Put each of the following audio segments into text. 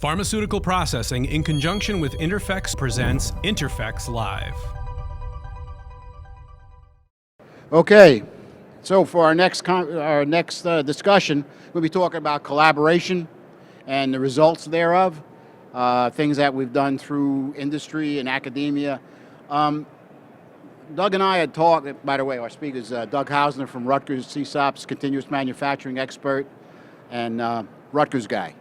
Pharmaceutical Processing, in conjunction with INTERPHEX, presents INTERPHEX Live. Okay, so for our next discussion, we'll be talking about collaboration and the results thereof, things that we've done through industry and academia. Doug and I had talked, by the way, our speaker is Doug Hauser from Rutgers, C-SOPS, continuous manufacturing expert, and Rutgers guy.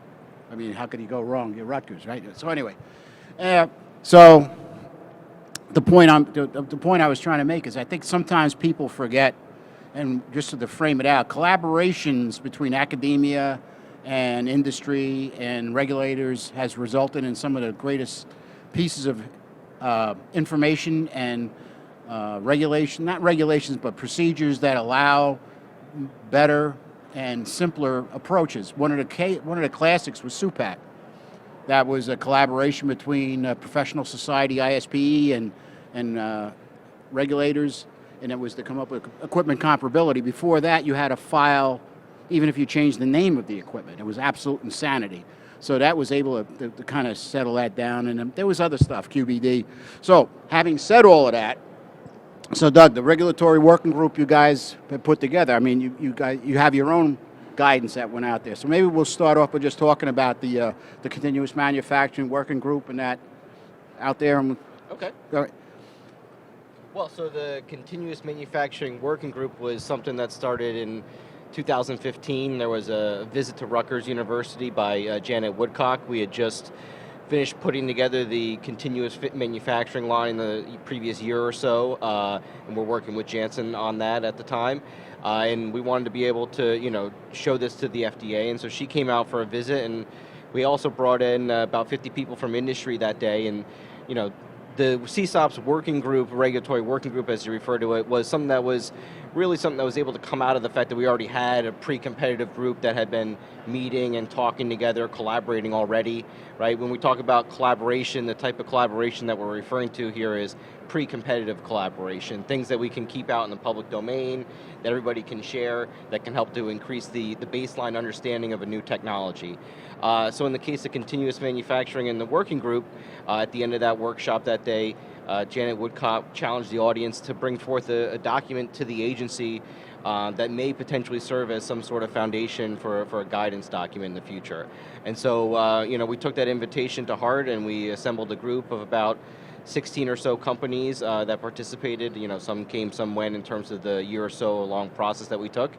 I mean, how could he go wrong? You're Rutgers, right? So anyway, so the point I was trying to make is I think sometimes people forget, and just to frame it out, collaborations between academia and industry and regulators has resulted in some of the greatest pieces of information and regulation, not regulations, but procedures that allow better and simpler approaches. One of the classics was SUPAC. That was a collaboration between professional society, ISPE, and regulators, and it was to come up with equipment comparability. Before that, you had to file, even if you changed the name of the equipment. It was absolute insanity. So that was able to kind of settle that down, and there was other stuff, QbD. So having said all of that, so Doug, the regulatory working group you guys have put together, I mean, you have your own guidance that went out there. So maybe we'll start off with just talking about the continuous manufacturing working group and that out there. Okay. All right. Well, so the continuous manufacturing working group was something that started in 2015. There was a visit to Rutgers University by Janet Woodcock. We had just finished putting together the continuous fit manufacturing line in the previous year or so, and we're working with Janssen on that at the time. And we wanted to be able to, show this to the FDA, and so she came out for a visit, and we also brought in about 50 people from industry that day, and the C-SOPS working group, regulatory working group as you refer to it, was something that was really something that was able to come out of the fact that we already had a pre-competitive group that had been meeting and talking together, collaborating already, right? When we talk about collaboration, the type of collaboration that we're referring to here is pre-competitive collaboration, things that we can keep out in the public domain, that everybody can share, that can help to increase the baseline understanding of a new technology. So in the case of continuous manufacturing in the working group, at the end of that workshop that day, Janet Woodcock challenged the audience to bring forth a document to the agency that may potentially serve as some sort of foundation for a guidance document in the future. And so, we took that invitation to heart, and we assembled a group of about 16 or so companies that participated. Some came, some went in terms of the year or so long process that we took.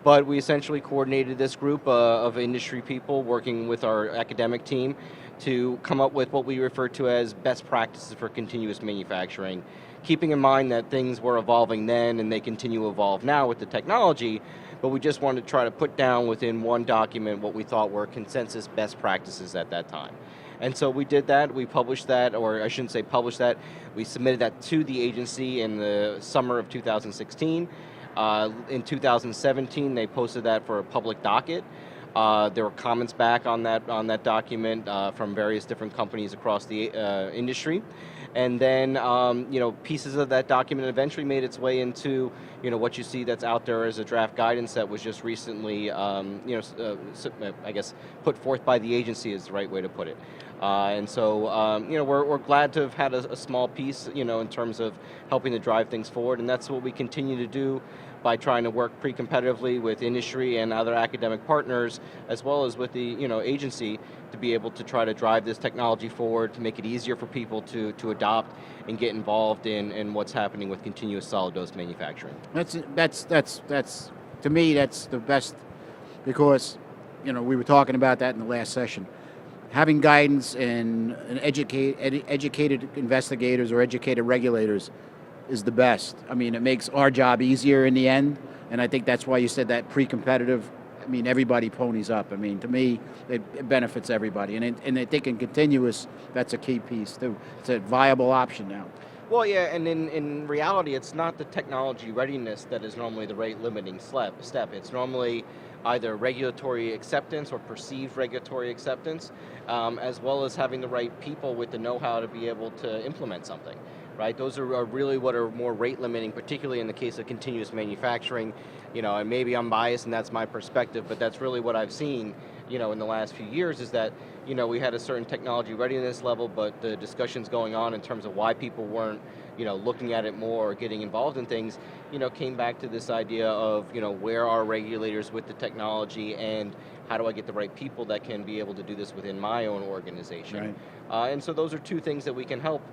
But we essentially coordinated this group of industry people working with our academic team to come up with what we refer to as best practices for continuous manufacturing, keeping in mind that things were evolving then and they continue to evolve now with the technology, but we just wanted to try to put down within one document what we thought were consensus best practices at that time. And so we did that, we published that, or I shouldn't say published that, we submitted that to the agency in the summer of 2016. In 2017, they posted that for a public docket. There were comments back on that document from various different companies across the industry, and then pieces of that document eventually made its way into what you see that's out there as a draft guidance that was just recently I guess put forth by the agency is the right way to put it. And so we're glad to have had a small piece in terms of helping to drive things forward, and that's what we continue to do by trying to work pre-competitively with industry and other academic partners, as well as with the agency, to be able to try to drive this technology forward, to make it easier for people to adopt and get involved in what's happening with continuous solid dose manufacturing. That's to me, that's the best, because we were talking about that in the last session. Having guidance and educated investigators or educated regulators is the best. I mean, it makes our job easier in the end, and I think that's why you said that pre-competitive. I mean, everybody ponies up. I mean, to me, it benefits everybody, and I think in continuous, that's a key piece too. It's a viable option now. Well, yeah, and in reality, it's not the technology readiness that is normally the rate limiting step. It's normally either regulatory acceptance or perceived regulatory acceptance, as well as having the right people with the know-how to be able to implement something. Right, those are really what are more rate limiting, particularly in the case of continuous manufacturing. And maybe I'm biased and that's my perspective, but that's really what I've seen, in the last few years, is that we had a certain technology readiness level, but the discussions going on in terms of why people weren't, looking at it more or getting involved in things, came back to this idea of, where are regulators with the technology and how do I get the right people that can be able to do this within my own organization? Right. And so those are two things that we can help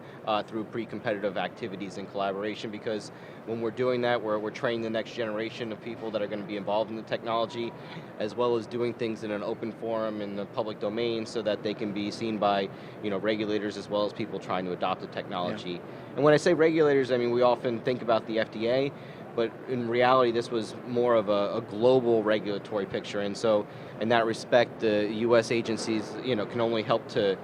through pre-competitive activities and collaboration, because when we're doing that, we're training the next generation of people that are going to be involved in the technology, as well as doing things in an open forum in the public domain so that they can be seen by regulators as well as people trying to adopt the technology. Yeah. And when I say regulators, I mean we often think about the FDA, but in reality this was more of a global regulatory picture, and so in that respect the US agencies can only help to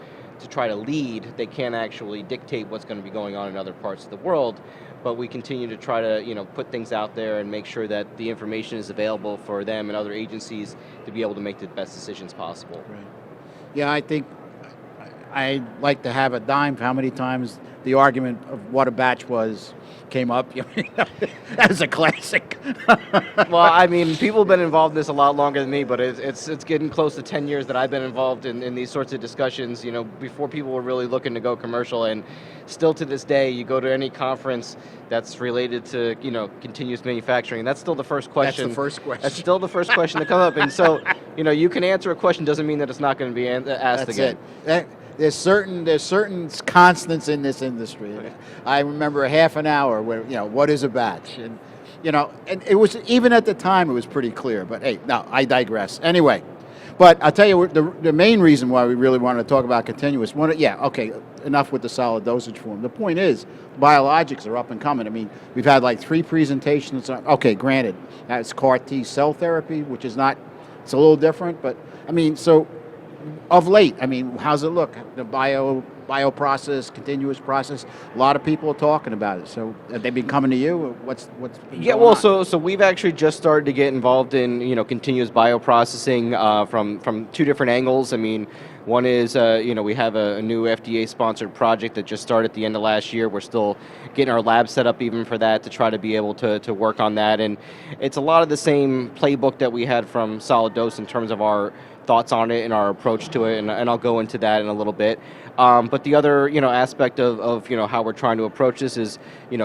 try to lead. They can't actually dictate what's going to be going on in other parts of the world, but we continue to try to put things out there and make sure that the information is available for them and other agencies to be able to make the best decisions possible. Right. Yeah, I think I'd like to have a dime for how many times the argument of what a batch was came up. That was a classic. Well, I mean, people have been involved in this a lot longer than me, but it's getting close to 10 years that I've been involved in these sorts of discussions, before people were really looking to go commercial, and still to this day, you go to any conference that's related to, continuous manufacturing, and that's still the first question. That's the first question. That's still the first question to come up, and so, you can answer a question doesn't mean that it's not going to be asked again. That's it. There's certain constants in this industry. Okay. I remember a half an hour where, what is a batch? And, and it was, even at the time, it was pretty clear. But hey, no, I digress. Anyway, but I'll tell you, the main reason why we really wanted to talk about continuous, okay, enough with the solid dosage form. The point is, biologics are up and coming. I mean, we've had like 3 presentations. Okay, granted, that's CAR T cell therapy, which is not, it's a little different, but I mean, so of late, I mean, how's it look? The bioprocess, continuous process. A lot of people are talking about it. So have they been coming to you? What's been going on? So we've actually just started to get involved in continuous bioprocessing from 2 different angles. I mean, one is we have a new FDA sponsored project that just started at the end of last year. We're still getting our lab set up even for that to try to be able to work on that, and it's a lot of the same playbook that we had from solid dose in terms of our thoughts on it and our approach to it, and I'll go into that in a little bit. But the other aspect of how we're trying to approach this is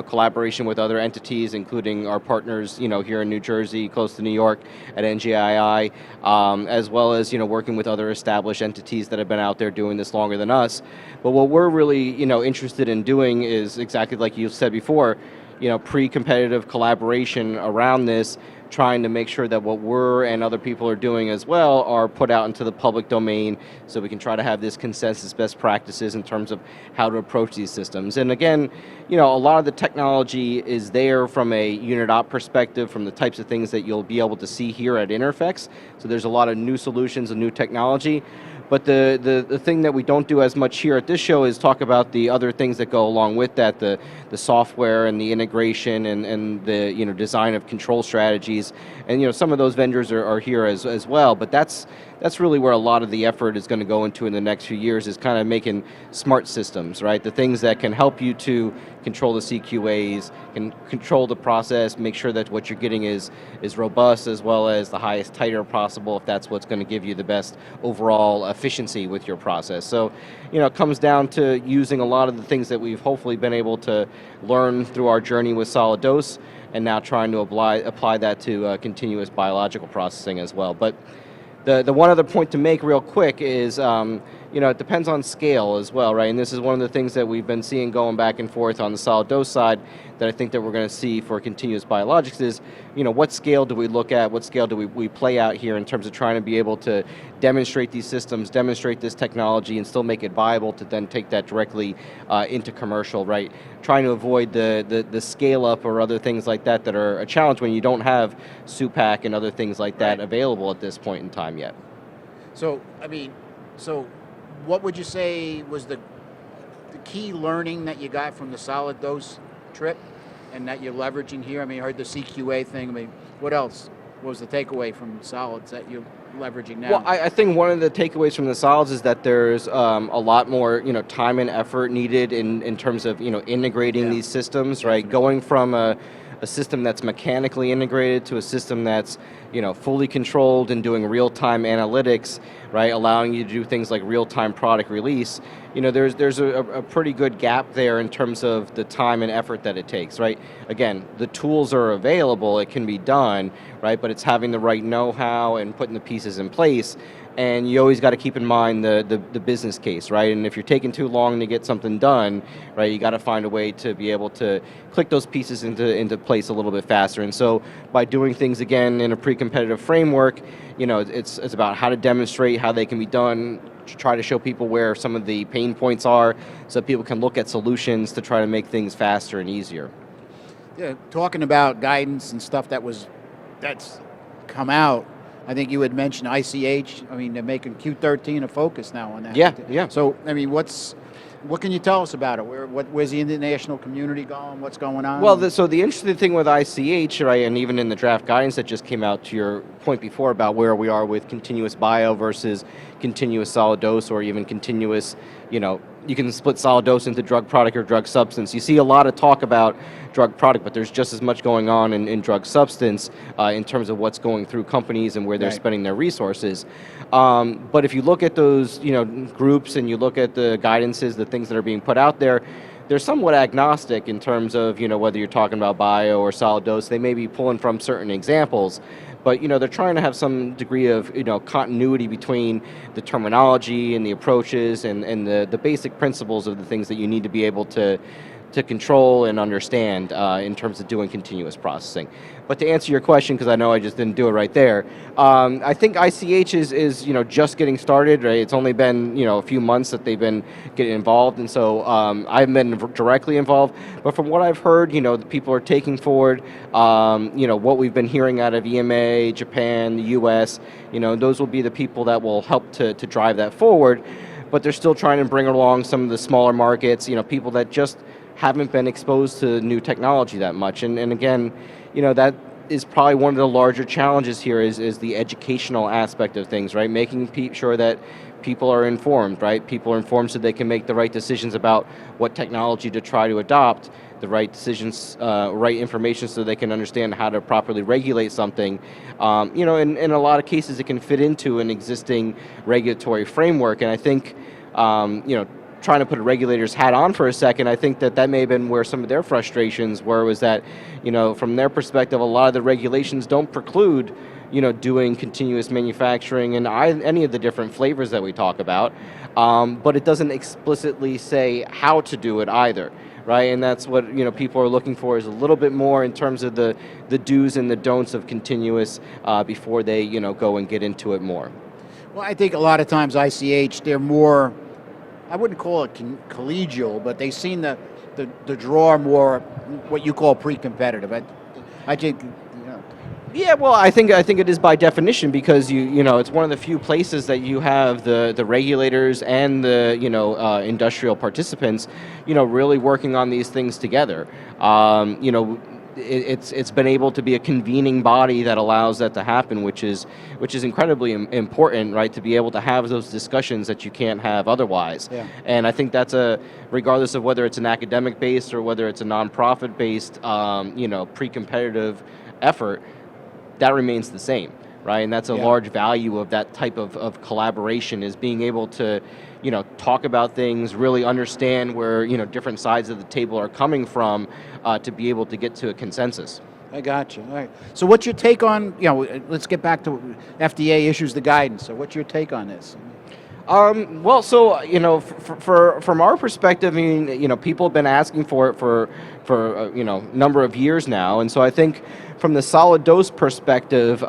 collaboration with other entities, including our partners here in New Jersey, close to New York at NJII, as well as working with other established entities that have been out there doing this longer than us. But what we're really interested in doing is exactly like you said before, pre-competitive collaboration around this, trying to make sure that what we're and other people are doing as well are put out into the public domain so we can try to have this consensus best practices in terms of how to approach these systems. And again, a lot of the technology is there from a unit op perspective, from the types of things that you'll be able to see here at INTERPHEX. So there's a lot of new solutions and new technology. But the thing that we don't do as much here at this show is talk about the other things that go along with that, the software and the integration and the design of control strategies. And some of those vendors are here as well, but that's really where a lot of the effort is going to go into in the next few years, is kind of making smart systems, right? The things that can help you to control the CQAs, can control the process, make sure that what you're getting is robust as well as the highest titer possible, if that's what's going to give you the best overall efficiency with your process. So, it comes down to using a lot of the things that we've hopefully been able to learn through our journey with solid dose, and now trying to apply that to continuous biological processing as well. But the one other point to make real quick is, it depends on scale as well, right? And this is one of the things that we've been seeing going back and forth on the solid dose side that I think that we're going to see for continuous biologics is, what scale do we look at? What scale do we play out here in terms of trying to be able to demonstrate these systems, demonstrate this technology, and still make it viable to then take that directly into commercial, right? Trying to avoid the scale up or other things like that are a challenge when you don't have SUPAC and other things like that available at this point in time yet. So, what would you say was the key learning that you got from the solid dose trip and that you're leveraging here? I mean, I heard the CQA thing. I mean, what else? What was the takeaway from solids that you're leveraging now? Well, I think one of the takeaways from the solids is that there's a lot more time and effort needed in terms of integrating these systems, right? Going from a a system that's mechanically integrated to a system that's, fully controlled and doing real-time analytics, right, allowing you to do things like real-time product release, there's a pretty good gap there in terms of the time and effort that it takes, right? Again, the tools are available, it can be done, right, but it's having the right know-how and putting the pieces in place. And you always got to keep in mind the business case, right? And if you're taking too long to get something done, right, you got to find a way to be able to click those pieces into place a little bit faster. And so by doing things again in a pre-competitive framework, it's about how to demonstrate how they can be done, to try to show people where some of the pain points are, so people can look at solutions to try to make things faster and easier. Yeah, talking about guidance and stuff that's come out. I think you had mentioned ICH. I mean, they're making Q13 a focus now on that. Yeah. So, I mean, what can you tell us about it? Where's the international community going? What's going on? Well, so the interesting thing with ICH, right, and even in the draft guidance that just came out, to your point before about where we are with continuous bio versus continuous solid dose, or even continuous, you can split solid dose into drug product or drug substance. You see a lot of talk about drug product, but there's just as much going on in drug substance in terms of what's going through companies and where they're spending their resources. But if you look at those groups and you look at the guidances, the things that are being put out there, they're somewhat agnostic in terms of whether you're talking about bio or solid dose. They may be pulling from certain examples, but they're trying to have some degree of continuity between the terminology and the approaches and the basic principles of the things that you need to be able to control and understand in terms of doing continuous processing. But to answer your question, because I know I just didn't do it right there, I think ICH is just getting started. Right, it's only been a few months that they've been getting involved, and so I haven't been directly involved. But from what I've heard, the people are taking forward, what we've been hearing out of EMA, Japan, the U.S. Those will be the people that will help to drive that forward. But they're still trying to bring along some of the smaller markets, people that just haven't been exposed to new technology that much. And again, that is probably one of the larger challenges here is the educational aspect of things, right? Making sure that people are informed, right? People are informed so they can make the right decisions about what technology to try to adopt, the right decisions, right information so they can understand how to properly regulate something. In a lot of cases it can fit into an existing regulatory framework, and I think, trying to put a regulator's hat on for a second, I think that may have been where some of their frustrations were, was that, from their perspective, a lot of the regulations don't preclude, doing continuous manufacturing and any of the different flavors that we talk about, but it doesn't explicitly say how to do it either, right? And that's what, people are looking for, is a little bit more in terms of the do's and the don'ts of continuous before they, go and get into it more. Well, I think a lot of times ICH, they're more, I wouldn't call it collegial, but they seem to draw more what you call pre-competitive. I think. Yeah, well, I think it is by definition, because it's one of the few places that you have the regulators and the industrial participants really working on these things together. It's been able to be a convening body that allows that to happen, which is incredibly important, right? To be able to have those discussions that you can't have otherwise. Yeah. And I think that's regardless of whether it's an academic based or whether it's a nonprofit based, pre-competitive effort, that remains the same, right? And that's a large value of that type of collaboration, is being able to talk about things, really understand where different sides of the table are coming from, to be able to get to a consensus. I got you. All right. So what's your take on, let's get back to FDA issues the guidance. So what's your take on this? Well, so, from our perspective, I mean, people have been asking for it for number of years now. And so I think from the solid dose perspective,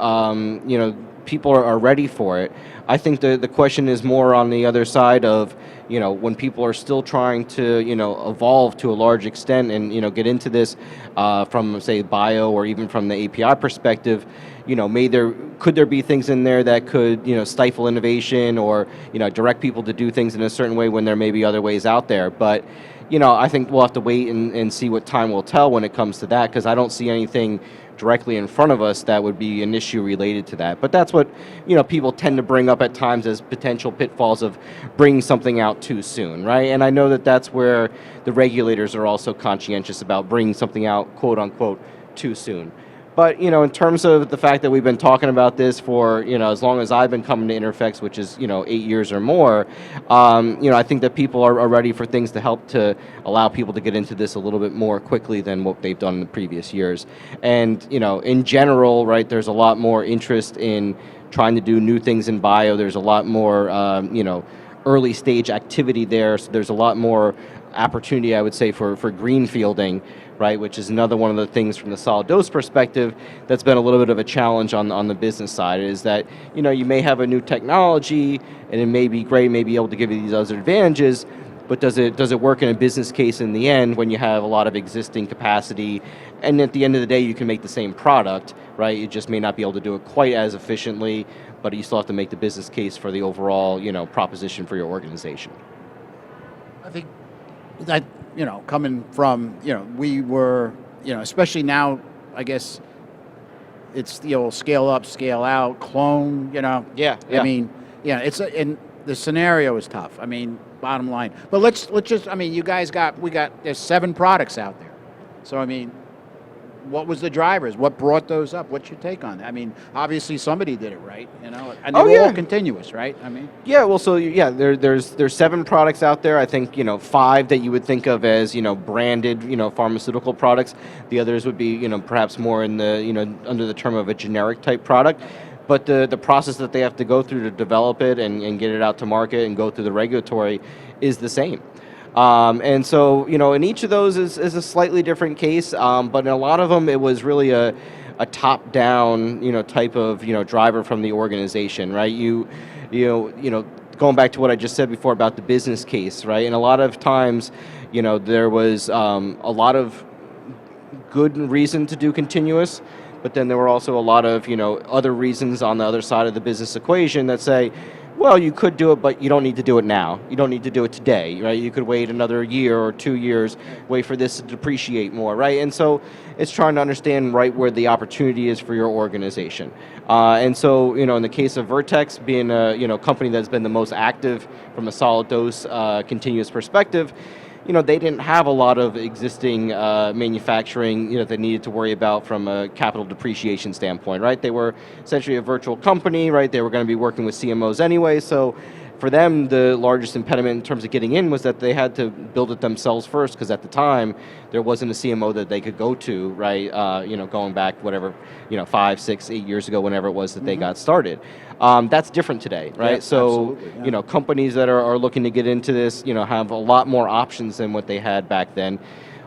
people are ready for it. I think the question is more on the other side of, when people are still trying to, evolve to a large extent and, get into this from, say, bio or even from the API perspective, could there be things in there that could, stifle innovation or, direct people to do things in a certain way when there may be other ways out there. But, I think we'll have to wait and see what time will tell when it comes to that, because I don't see anything directly in front of us that would be an issue related to that. But that's what people tend to bring up at times as potential pitfalls of bringing something out too soon, right? And I know that that's where the regulators are also conscientious about bringing something out, quote unquote, too soon. But in terms of the fact that we've been talking about this for as long as I've been coming to INTERPHEX, which is 8 years or more, I think that people are ready for things to help to allow people to get into this a little bit more quickly than what they've done in the previous years. And in general, right, there's a lot more interest in trying to do new things in bio. There's a lot more early stage activity there. So there's a lot more opportunity, I would say, for greenfielding, right, which is another one of the things from the solid dose perspective that's been a little bit of a challenge on the business side, is that you may have a new technology and it may be great, may be able to give you these other advantages, but does it work in a business case in the end when you have a lot of existing capacity, and at the end of the day you can make the same product, right? You just may not be able to do it quite as efficiently, but you still have to make the business case for the overall proposition for your organization. I think that, coming from, we were, especially now, I guess it's the old scale up, scale out, clone, Yeah. I mean, and the scenario is tough. I mean, bottom line. But let's just, I mean, you guys there's 7 products out there. So, I mean, what was the drivers? What brought those up? What's your take on that? I mean, obviously somebody did it right, and they're all continuous, right? I mean, yeah. Well, so there's 7 products out there. I think 5 that you would think of as branded pharmaceutical products. The others would be perhaps more in the under the term of a generic type product. But the process that they have to go through to develop it and get it out to market and go through the regulatory is the same. And so, in each of those is a slightly different case, but in a lot of them it was really a top-down, type of, driver from the organization, right? Going back to what I just said before about the business case, right? And a lot of times, there was a lot of good reason to do continuous, but then there were also a lot of, other reasons on the other side of the business equation that say, well, you could do it, but you don't need to do it now. You don't need to do it today, right? You could wait another year or 2 years, wait for this to depreciate more, right? And so it's trying to understand right where the opportunity is for your organization. And so, in the case of Vertex being a company that's been the most active from a solid dose continuous perspective, they didn't have a lot of existing manufacturing, they needed to worry about from a capital depreciation standpoint, right? They were essentially a virtual company, right? They were going to be working with CMOs anyway, so for them, the largest impediment in terms of getting in was that they had to build it themselves first, because at the time, there wasn't a CMO that they could go to, right? Going back, whatever, 5, 6, 8 years ago, whenever it was that they got started. That's different today, right? Yeah, so, absolutely, yeah. Companies that are looking to get into this, have a lot more options than what they had back then.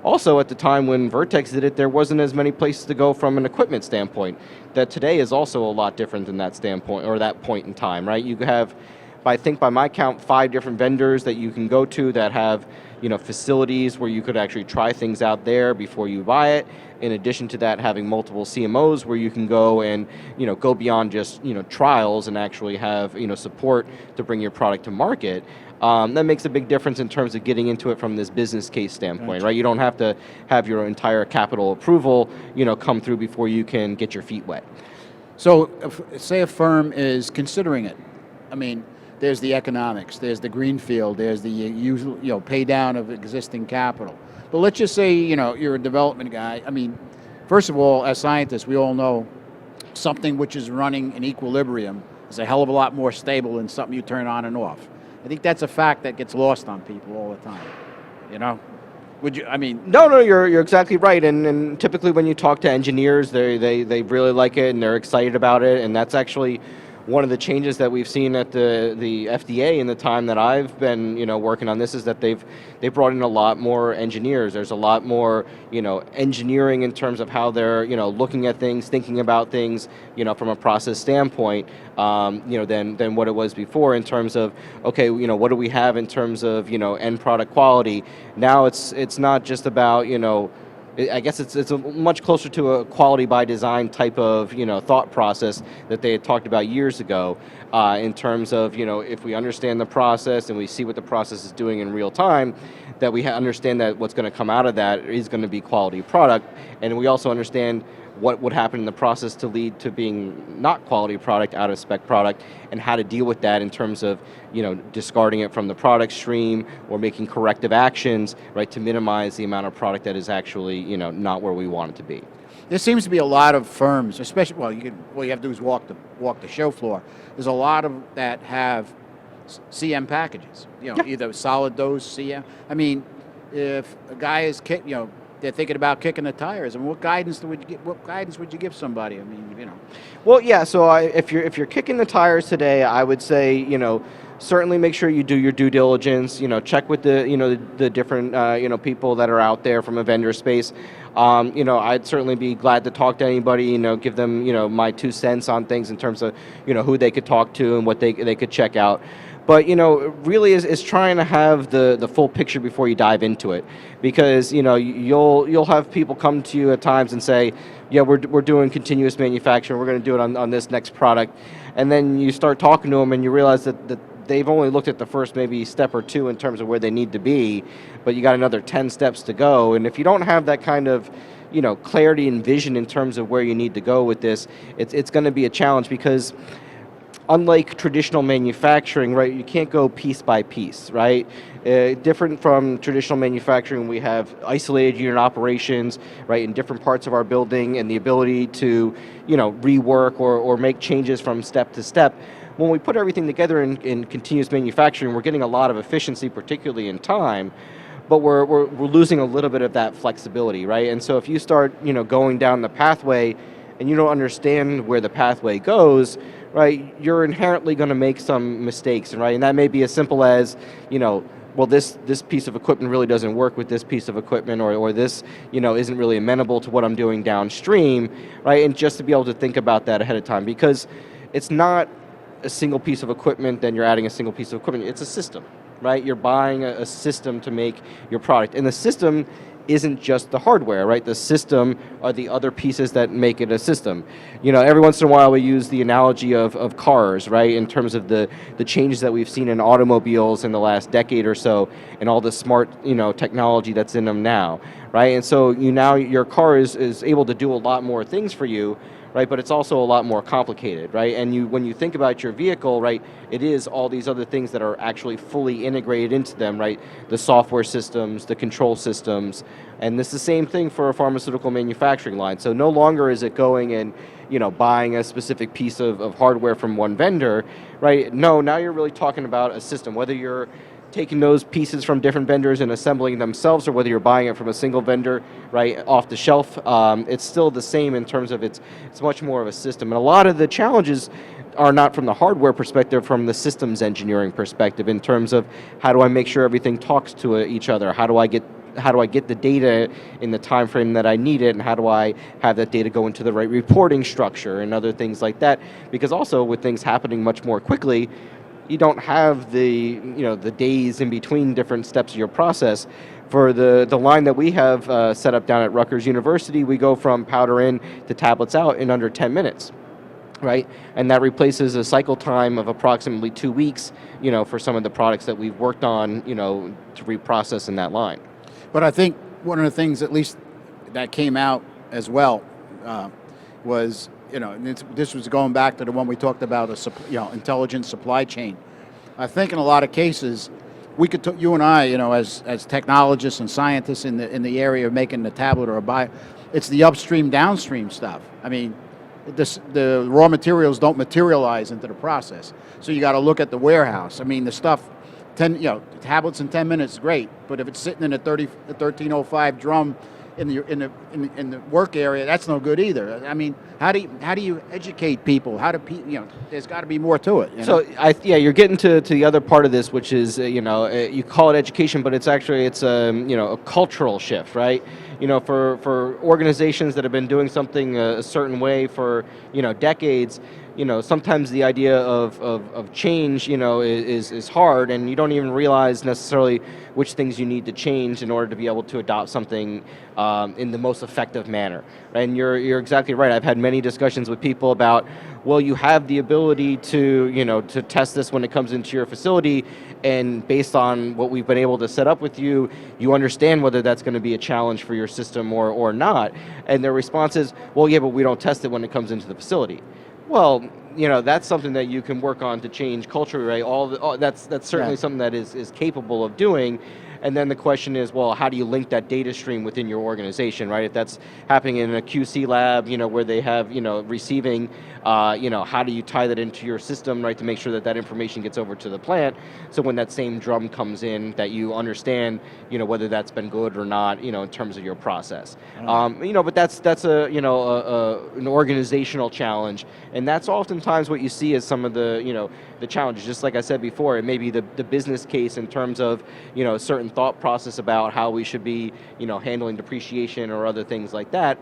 Also, at the time when Vertex did it, there wasn't as many places to go from an equipment standpoint. That today is also a lot different than that standpoint, or that point in time, right? You have, I think by my count, 5 different vendors that you can go to that have facilities where you could actually try things out there before you buy it. In addition to that, having multiple CMOs where you can go and go beyond just trials and actually have support to bring your product to market. That makes a big difference in terms of getting into it from this business case standpoint, right? You don't have to have your entire capital approval come through before you can get your feet wet. So, say a firm is considering it. I mean, there's the economics, there's the greenfield, there's the usual, pay down of existing capital. But let's just say, you're a development guy. I mean, first of all, as scientists, we all know something which is running in equilibrium is a hell of a lot more stable than something you turn on and off. I think that's a fact that gets lost on people all the time. Would you? I mean, no, you're exactly right. And typically when you talk to engineers, they really like it and they're excited about it, and that's actually one of the changes that we've seen at the FDA in the time that I've been working on this is that they've brought in a lot more engineers. There's a lot more engineering in terms of how they're looking at things, thinking about things from a process standpoint than what it was before in terms of okay, what do we have in terms of end product quality. Now it's not just about I guess it's a much closer to a quality by design type of thought process that they had talked about years ago in terms of if we understand the process and we see what the process is doing in real time, that we understand that what's going to come out of that is going to be quality product, and we also understand what would happen in the process to lead to being not quality product, out of spec product, and how to deal with that in terms of discarding it from the product stream or making corrective actions, right, to minimize the amount of product that is actually not where we want it to be. there seems to be a lot of firms, especially, well, all you have to do is walk the show floor. There's a lot of that have CM packages, either solid dose, CM. I mean, if a guy is they're thinking about kicking the tires, and what guidance would you give somebody? I mean, Well, yeah. So if you're kicking the tires today, I would say certainly make sure you do your due diligence. Check with the different people that are out there from a vendor space. I'd certainly be glad to talk to anybody. Give them my 2 cents on things in terms of who they could talk to and what they could check out. But really is trying to have the full picture before you dive into it, because you'll have people come to you at times and say, yeah, we're doing continuous manufacturing, we're going to do it on this next product, and then you start talking to them and you realize that they've only looked at the first maybe step or two in terms of where they need to be, but you got another 10 steps to go. And if you don't have that kind of clarity and vision in terms of where you need to go with this, it's going to be a challenge, because unlike traditional manufacturing, right, you can't go piece by piece, right? Different from traditional manufacturing, we have isolated unit operations, right, in different parts of our building, and the ability to, rework or make changes from step to step. When we put everything together in continuous manufacturing, we're getting a lot of efficiency, particularly in time, but we're losing a little bit of that flexibility, right? And so if you start, going down the pathway and you don't understand where the pathway goes, right, you're inherently going to make some mistakes, right? And that may be as simple as, well, this piece of equipment really doesn't work with this piece of equipment, or this, isn't really amenable to what I'm doing downstream, right? And just to be able to think about that ahead of time, because it's not a single piece of equipment, then you're adding a single piece of equipment. It's a system, right? You're buying a system to make your product. And the system isn't just the hardware, right? The system are the other pieces that make it a system. Every once in a while we use the analogy of cars, right? In terms of the changes that we've seen in automobiles in the last decade or so, and all the smart, technology that's in them now, right? And so now your car is able to do a lot more things for you, right? But it's also a lot more complicated, right? And when you think about your vehicle, right, it is all these other things that are actually fully integrated into them, right? The software systems, the control systems, and it's the same thing for a pharmaceutical manufacturing line. So no longer is it going and buying a specific piece of hardware from one vendor, right? No, now you're really talking about a system, whether you're taking those pieces from different vendors and assembling themselves, or whether you're buying it from a single vendor, right, off the shelf, it's still the same in terms of it's much more of a system. And a lot of the challenges are not from the hardware perspective, from the systems engineering perspective, in terms of how do I make sure everything talks to each other, how do I get the data in the time frame that I need it, and how do I have that data go into the right reporting structure and other things like that. Because also with things happening much more quickly, you don't have the days in between different steps of your process. For the line that we have set up down at Rutgers University, we go from powder in to tablets out in under 10 minutes, right? And that replaces a cycle time of approximately 2 weeks, for some of the products that we've worked on, to reprocess in that line. But I think one of the things, at least, that came out as well was, this was going back to the one we talked about, intelligent supply chain. I think in a lot of cases, we could, you and I, as technologists and scientists in the area of making the tablet or a bio, it's the upstream, downstream stuff. I mean, the raw materials don't materialize into the process. So you got to look at the warehouse. I mean, the stuff, tablets in 10 minutes is great, but if it's sitting in a 1305 drum in the work area, that's no good either. I mean, how do you educate people? There's got to be more to it. So you're getting to the other part of this, which is you call it education, but it's actually a cultural shift, right? For organizations that have been doing something a certain way for decades. Sometimes the idea of change, is hard, and you don't even realize necessarily which things you need to change in order to be able to adopt something in the most effective manner. And you're exactly right. I've had many discussions with people about, well, you have the ability to test this when it comes into your facility, and based on what we've been able to set up with you, you understand whether that's going to be a challenge for your system or not. And their response is, well, yeah, but we don't test it when it comes into the facility. Well, that's something that you can work on to change culture, right? That's certainly something that is capable of doing. And then the question is, well, how do you link that data stream within your organization, right? If that's happening in a QC lab, where they have, receiving, how do you tie that into your system, right, to make sure that that information gets over to the plant, so when that same drum comes in, that you understand, whether that's been good or not, in terms of your process. But that's an organizational challenge, and that's oftentimes what you see as some of the, the challenges. Just like I said before, it may be the business case in terms of, a certain thought process about how we should be, handling depreciation or other things like that.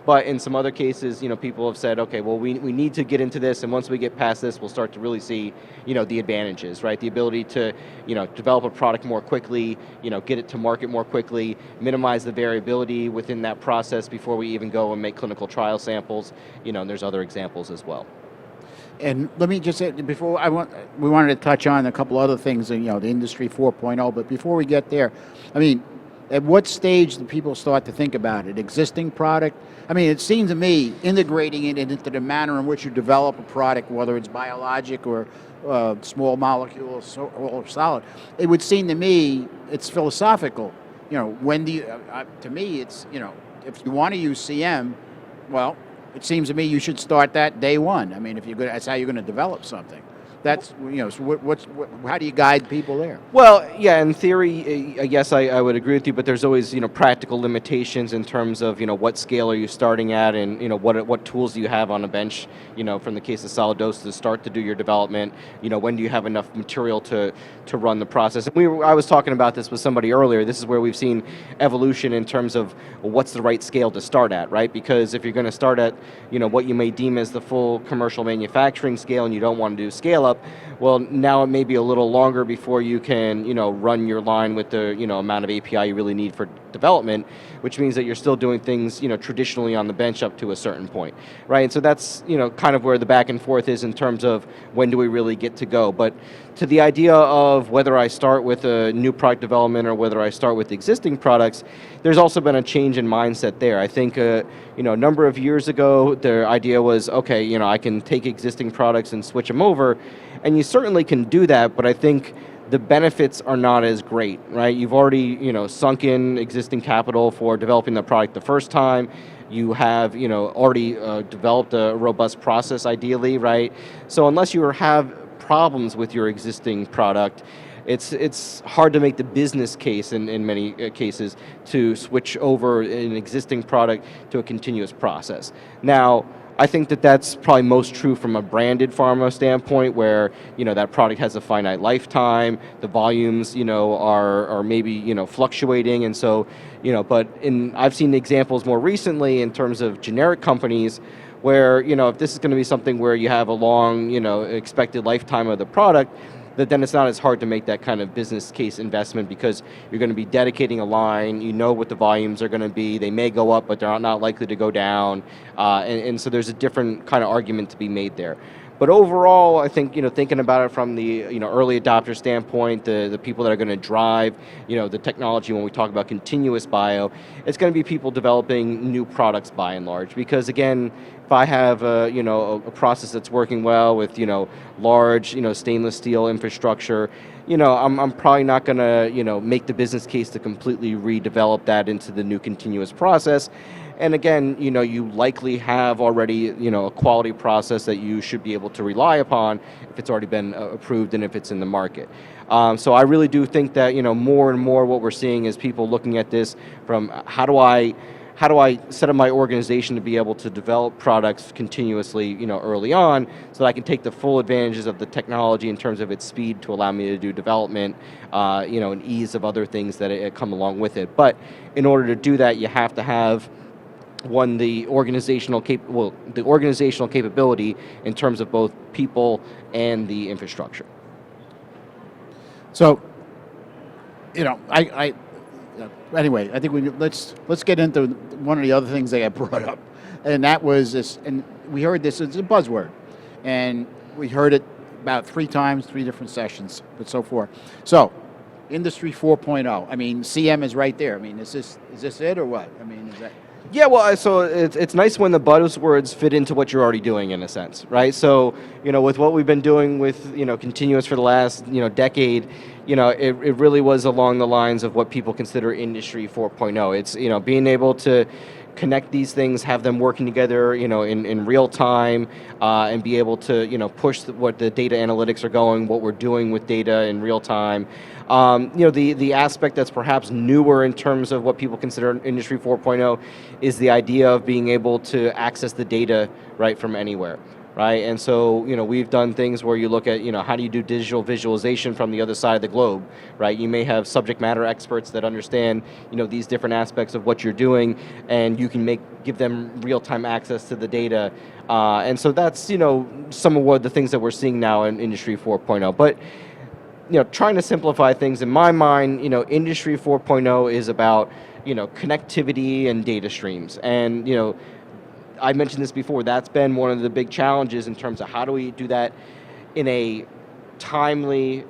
But in some other cases, people have said, okay, well, we need to get into this, and once we get past this, we'll start to really see, the advantages, right? The ability to, develop a product more quickly, get it to market more quickly, minimize the variability within that process before we even go and make clinical trial samples, and there's other examples as well. And let me just say, before we wanted to touch on a couple other things, the Industry 4.0, but before we get there, I mean, at what stage do people start to think about it? Existing product? I mean, it seems to me, integrating it into the manner in which you develop a product, whether it's biologic or small molecule or solid, it would seem to me it's philosophical. When do you, to me, it's, if you want to use CM, well, it seems to me you should start that day one. I mean, if you're good, that's how you're going to develop something. That's, so how do you guide people there? Well, yeah, in theory, I guess I would agree with you, but there's always, practical limitations in terms of, what scale are you starting at, and, what tools do you have on a bench, from the case of solid dose to start to do your development, when do you have enough material to run the process? And I was talking about this with somebody earlier. This is where we've seen evolution in terms of what's the right scale to start at, right? Because if you're going to start at, what you may deem as the full commercial manufacturing scale, and you don't want to do scale up, well, now it may be a little longer before you can, run your line with the, amount of API you really need for development, which means that you're still doing things, traditionally on the bench up to a certain point, right? And so that's, kind of where the back and forth is in terms of when do we really get to go. But to the idea of whether I start with a new product development or whether I start with existing products, there's also been a change in mindset there. I think, a number of years ago, the idea was, okay, I can take existing products and switch them over, and you certainly can do that, but I think the benefits are not as great, right? You've already, sunk in existing capital for developing the product the first time. You have, already developed a robust process, ideally, right? So unless you have problems with your existing product, it's hard to make the business case in many cases to switch over an existing product to a continuous process. Now, I think that that's probably most true from a branded pharma standpoint, where that product has a finite lifetime, the volumes are maybe fluctuating, and so but I've seen examples more recently in terms of generic companies where if this is going to be something where you have a long expected lifetime of the product, that then it's not as hard to make that kind of business case investment, because you're going to be dedicating a line, what the volumes are going to be, they may go up, but they're not likely to go down, and so there's a different kind of argument to be made there. But overall, I think, thinking about it from the, early adopter standpoint, the people that are going to drive, the technology when we talk about continuous bio, it's going to be people developing new products by and large. Because again, if I have a process that's working well with, large, stainless steel infrastructure, I'm probably not going to, make the business case to completely redevelop that into the new continuous process. And again, you likely have already, a quality process that you should be able to rely upon if it's already been approved and if it's in the market. So I really do think that, more and more what we're seeing is people looking at this from how do I set up my organization to be able to develop products continuously, early on, so that I can take the full advantages of the technology in terms of its speed to allow me to do development, and ease of other things that come along with it. But in order to do that, you have to have the organizational capability in terms of both people and the infrastructure. So, anyway, I think let's get into one of the other things they had brought up, and that was this. And we heard this as a buzzword, and we heard it about 3 times, 3 different sessions, but so forth. So, Industry 4.0. I mean, CM is right there. I mean, is this it or what? I mean, is that? Yeah, well, so it's nice when the buzzwords fit into what you're already doing in a sense, right? So, with what we've been doing with, continuous for the last, decade, it really was along the lines of what people consider Industry 4.0. It's, being able to connect these things, have them working together, in real time, and be able to, push what the data analytics are going, what we're doing with data in real time. The aspect that's perhaps newer in terms of what people consider Industry 4.0 is the idea of being able to access the data right from anywhere. Right, and so we've done things where you look at how do you do digital visualization from the other side of the globe, right? You may have subject matter experts that understand these different aspects of what you're doing, and you can give them real time access to the data, and so that's some of what the things that we're seeing now in Industry 4.0. But trying to simplify things in my mind, Industry 4.0 is about connectivity and data streams, and I mentioned this before, that's been one of the big challenges in terms of how do we do that in a timely,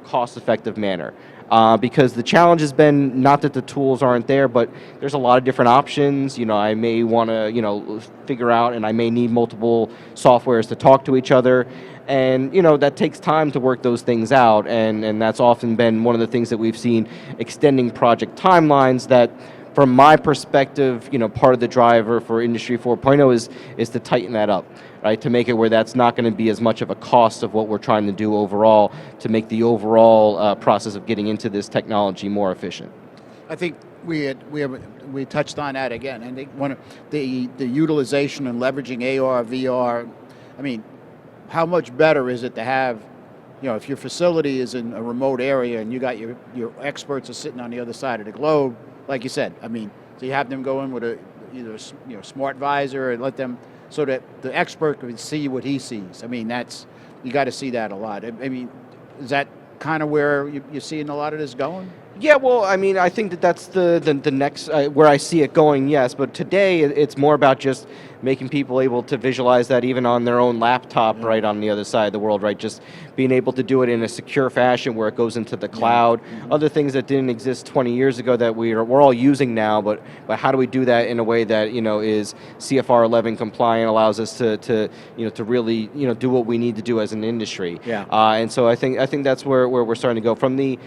cost-effective manner. Because the challenge has been not that the tools aren't there, but there's a lot of different options. I may want to, figure out, and I may need multiple softwares to talk to each other. And, that takes time to work those things out. And that's often been one of the things that we've seen extending project timelines that, from my perspective, part of the driver for Industry 4.0 is to tighten that up, right? To make it where that's not going to be as much of a cost of what we're trying to do overall, to make the overall process of getting into this technology more efficient. I think we touched on that again, and the utilization and leveraging AR, VR. I mean, how much better is it to have, if your facility is in a remote area and you got your experts are sitting on the other side of the globe. Like you said, I mean, so you have them go in with either a smart visor and let them, so that the expert can see what he sees. I mean, you got to see that a lot. I mean, is that kind of where you're seeing a lot of this going? Yeah, well, I mean, I think that's the next, where I see it going, yes. But today, it's more about just making people able to visualize that even on their own laptop, right, on the other side of the world, right? Just being able to do it in a secure fashion where it goes into the cloud. Other things that didn't exist 20 years ago that we're all using now, but how do we do that in a way that, is CFR 11 compliant, allows us to really, do what we need to do as an industry. Yeah. And so I think that's where we're starting to go. From the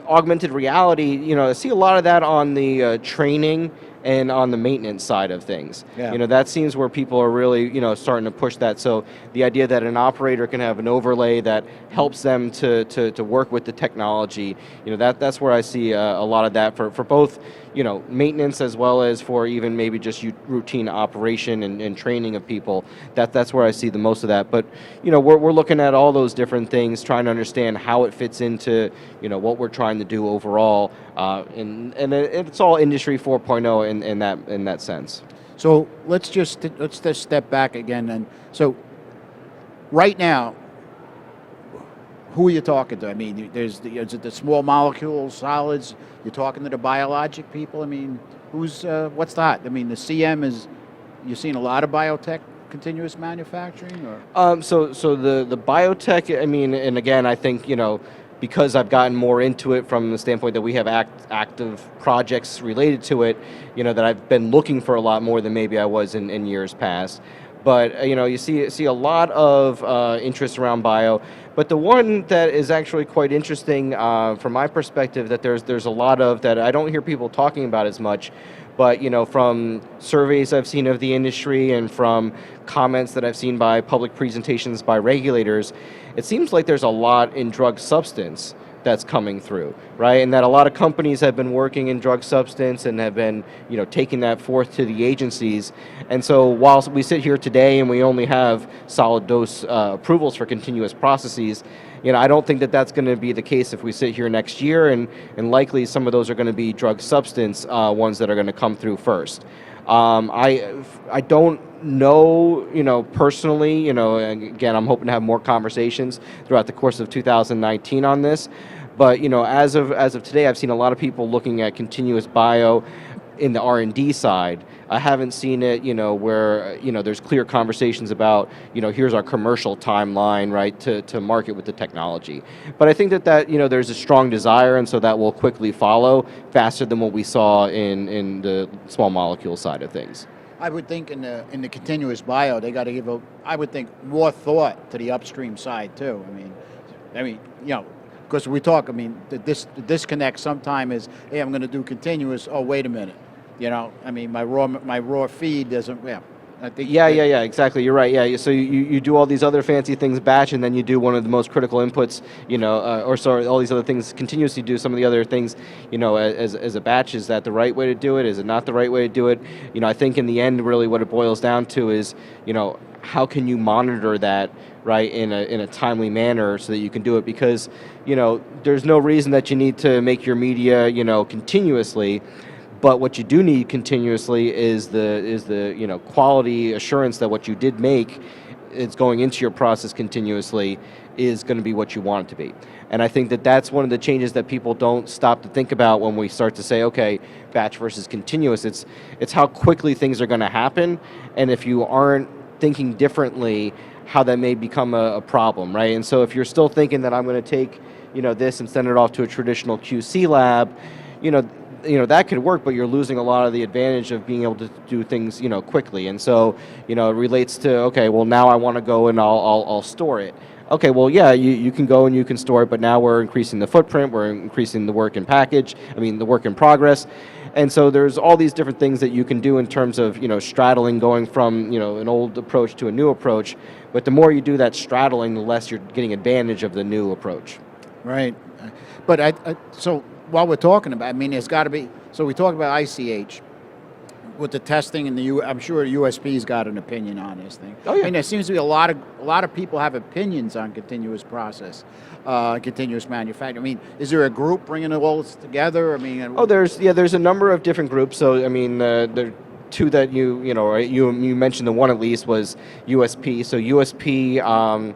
augmented reality, I see a lot of that on the training and on the maintenance side of things. Yeah. That seems where people are really, starting to push that. So the idea that an operator can have an overlay that helps them to work with the technology, that's where I see a lot of that for both, maintenance as well as for even maybe just routine operation and training of people. That's where I see the most of that. But, we're looking at all those different things, trying to understand how it fits into, what we're trying to do overall. And it's all Industry 4.0 in that sense. So let's just step back again. And so right now, who are you talking to? I mean, is it the small molecules, solids? You're talking to the biologic people? I mean, what's that? I mean, the CM you're seeing a lot of biotech continuous manufacturing? Or? So the biotech, I mean, and again, I think, because I've gotten more into it from the standpoint that we have active projects related to it, that I've been looking for a lot more than maybe I was in years past. But you see a lot of interest around bio. But the one that is actually quite interesting from my perspective, that there's a lot of that I don't hear people talking about as much. But from surveys I've seen of the industry and from comments that I've seen by public presentations by regulators, it seems like there's a lot in drug substance that's coming through, right? And that a lot of companies have been working in drug substance and have been, taking that forth to the agencies. And so while we sit here today and we only have solid dose approvals for continuous processes, I don't think that that's going to be the case if we sit here next year, and likely some of those are going to be drug substance ones that are going to come through first. I don't know, personally, again, I'm hoping to have more conversations throughout the course of 2019 on this. But, as of today, I've seen a lot of people looking at continuous bio in the R&D side, I haven't seen it, where, there's clear conversations about, here's our commercial timeline, right, to market with the technology. But I think that, there's a strong desire, and so that will quickly follow faster than what we saw in the small molecule side of things. I would think in the continuous bio, they got to give I would think more thought to the upstream side too. I mean, because we talk. The disconnect sometimes is, hey, I'm going to do continuous. Oh, wait a minute. My raw feed doesn't. Yeah. I think yeah, exactly. You're right. Yeah, so you do all these other fancy things batch, and then you do one of the most critical inputs, all these other things continuously do some of the other things, as a batch. Is that the right way to do it? Is it not the right way to do it? I think in the end, really what it boils down to is, how can you monitor that, right, in a timely manner so that you can do it? Because, there's no reason that you need to make your media, continuously. But what you do need continuously is the quality assurance that what you did make is going into your process continuously is going to be what you want it to be. And I think that that's one of the changes that people don't stop to think about when we start to say, okay, batch versus continuous. It's how quickly things are going to happen, and if you aren't thinking differently, how that may become a problem, right? And so if you're still thinking that I'm going to take this and send it off to a traditional QC lab, that could work, but you're losing a lot of the advantage of being able to do things, quickly. And so, it relates to, okay, well, now I want to go and I'll store it. Okay, well, yeah, you can go and you can store it, but now we're increasing the footprint, we're increasing the work in the work in progress. And so there's all these different things that you can do in terms of, straddling, going from, an old approach to a new approach. But the more you do that straddling, the less you're getting advantage of the new approach. Right. But so while we're talking about, there's got to be, so we talk about ICH with the testing and I'm sure USP's got an opinion on this thing. Oh, yeah. There seems to be a lot of people have opinions on continuous process, continuous manufacturing. Is there a group bringing it all together? There's a number of different groups. So, there are two that you mentioned. The one at least was USP. So USP,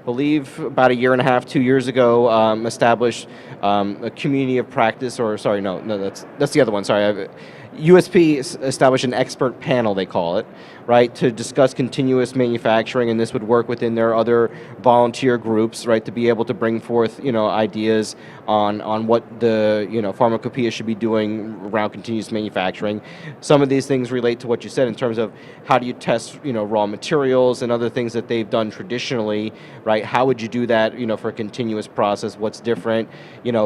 believe about 2 years ago, established a community of practice, that's the other one, sorry. USP established an expert panel, they call it, right, to discuss continuous manufacturing, and this would work within their other volunteer groups, right, to be able to bring forth, ideas on what the, pharmacopoeia should be doing around continuous manufacturing. Some of these things relate to what you said in terms of how do you test, raw materials and other things that they've done traditionally, right? How would you do that, for a continuous process? What's different?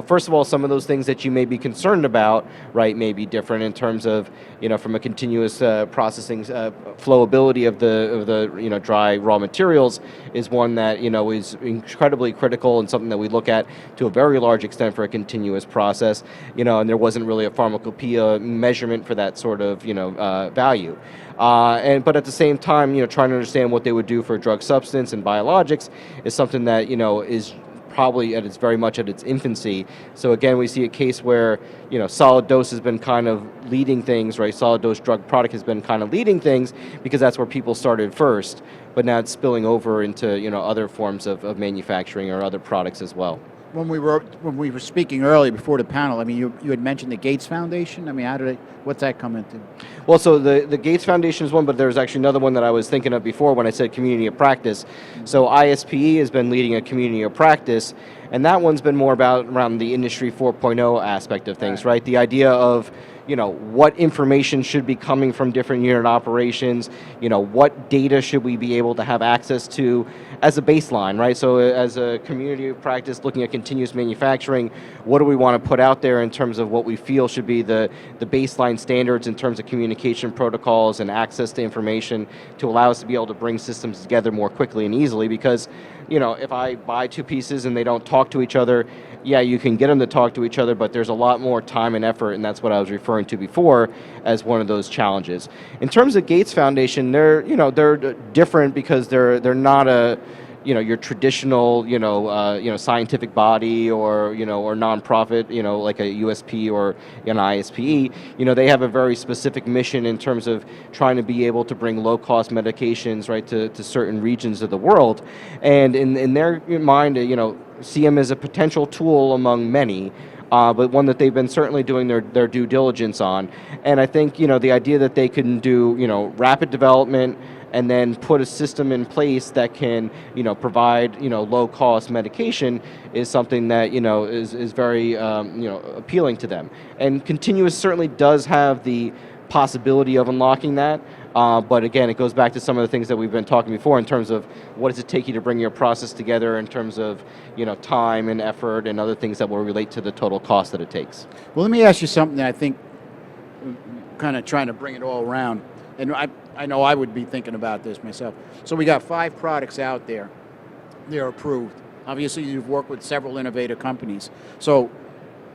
First of all, some of those things that you may be concerned about, right, may be different in terms of, from a continuous processing flowability of the dry raw materials is one that is incredibly critical and something that we look at to a very large extent for a continuous process. And there wasn't really a pharmacopoeia measurement for that sort of value. But at the same time, trying to understand what they would do for drug substance and biologics is something that is probably very much at its infancy. So again, we see a case where solid dose has been kind of leading things, right? Solid dose drug product has been kind of leading things because that's where people started first. But now it's spilling over into other forms of manufacturing or other products as well. When we were speaking earlier before the panel, you had mentioned the Gates Foundation. What's that come into? Well, so the Gates Foundation is one, but there's actually another one that I was thinking of before when I said community of practice. So ISPE has been leading a community of practice, and that one's been more around the Industry 4.0 aspect of things, right? The idea of what information should be coming from different unit operations, what data should we be able to have access to as a baseline, right? So as a community of practice looking at continuous manufacturing, what do we want to put out there in terms of what we feel should be the baseline standards in terms of communication protocols and access to information to allow us to be able to bring systems together more quickly and easily? Because if I buy two pieces and they don't talk to each other, yeah, you can get them to talk to each other, but there's a lot more time and effort, and that's what I was referring to before as one of those challenges. In terms of Gates Foundation, they're different because they're not your traditional scientific body or nonprofit like a USP or an ISPE. They have a very specific mission in terms of trying to be able to bring low-cost medications right to certain regions of the world, and in their mind, see them as a potential tool among many but one that they've been certainly doing their due diligence on. And I think, the idea that they can do, rapid development and then put a system in place that can, provide, low-cost medication is something that, is very, appealing to them. And continuous certainly does have the possibility of unlocking that. But again, it goes back to some of the things that we've been talking before in terms of what does it take you to bring your process together in terms of time and effort and other things that will relate to the total cost that it takes. Well, let me ask you something that I think, kind of trying to bring it all around, and I know I would be thinking about this myself. So we got 5 products out there. They're approved. Obviously, you've worked with several innovative companies. So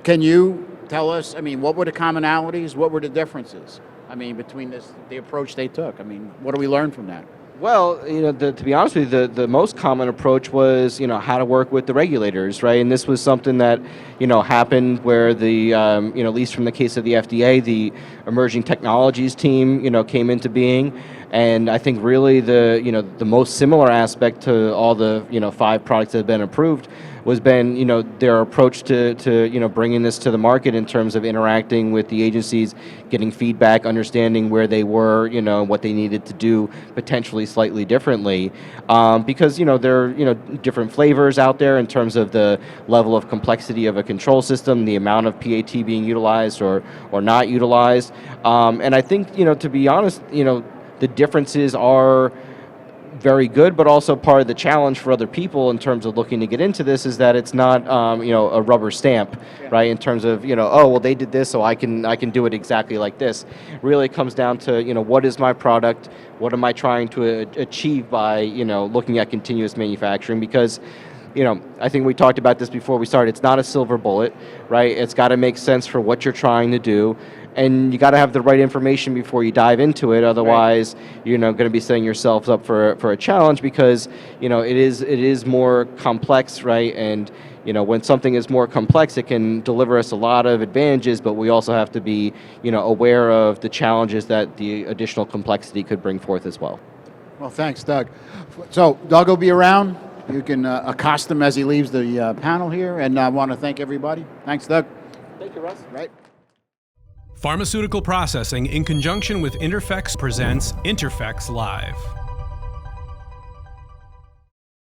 can you tell us, what were the commonalities? What were the differences? Between the approach they took. What do we learn from that? Well, to be honest with you, the most common approach was, how to work with the regulators, right? And this was something that, happened where the, at least from the case of the FDA, the emerging technologies team, came into being. And I think really the most similar aspect to all the, 5 products that have been approved was their approach to bringing this to the market in terms of interacting with the agencies, getting feedback, understanding where they were, what they needed to do potentially slightly differently, because there are different flavors out there in terms of the level of complexity of a control system, the amount of PAT being utilized or not utilized, and I think to be honest, the differences are very good, but also part of the challenge for other people in terms of looking to get into this is that it's not a rubber stamp, right? In terms of oh well they did this, so I can do it exactly like this. Really, it comes down to what is my product, what am I trying to achieve by looking at continuous manufacturing, because I think we talked about this before we started. It's not a silver bullet, right? It's got to make sense for what you're trying to do, and you got to have the right information before you dive into it. Otherwise, you're going to be setting yourselves up for a challenge, because it is more complex, right? And when something is more complex, it can deliver us a lot of advantages, but we also have to be aware of the challenges that the additional complexity could bring forth as well. Well, thanks, Doug. So Doug will be around. You can accost him as he leaves the panel here, and I want to thank everybody. Thanks, Doug. Thank you, Russ. Right. Pharmaceutical Processing, in conjunction with INTERPHEX, presents INTERPHEX Live.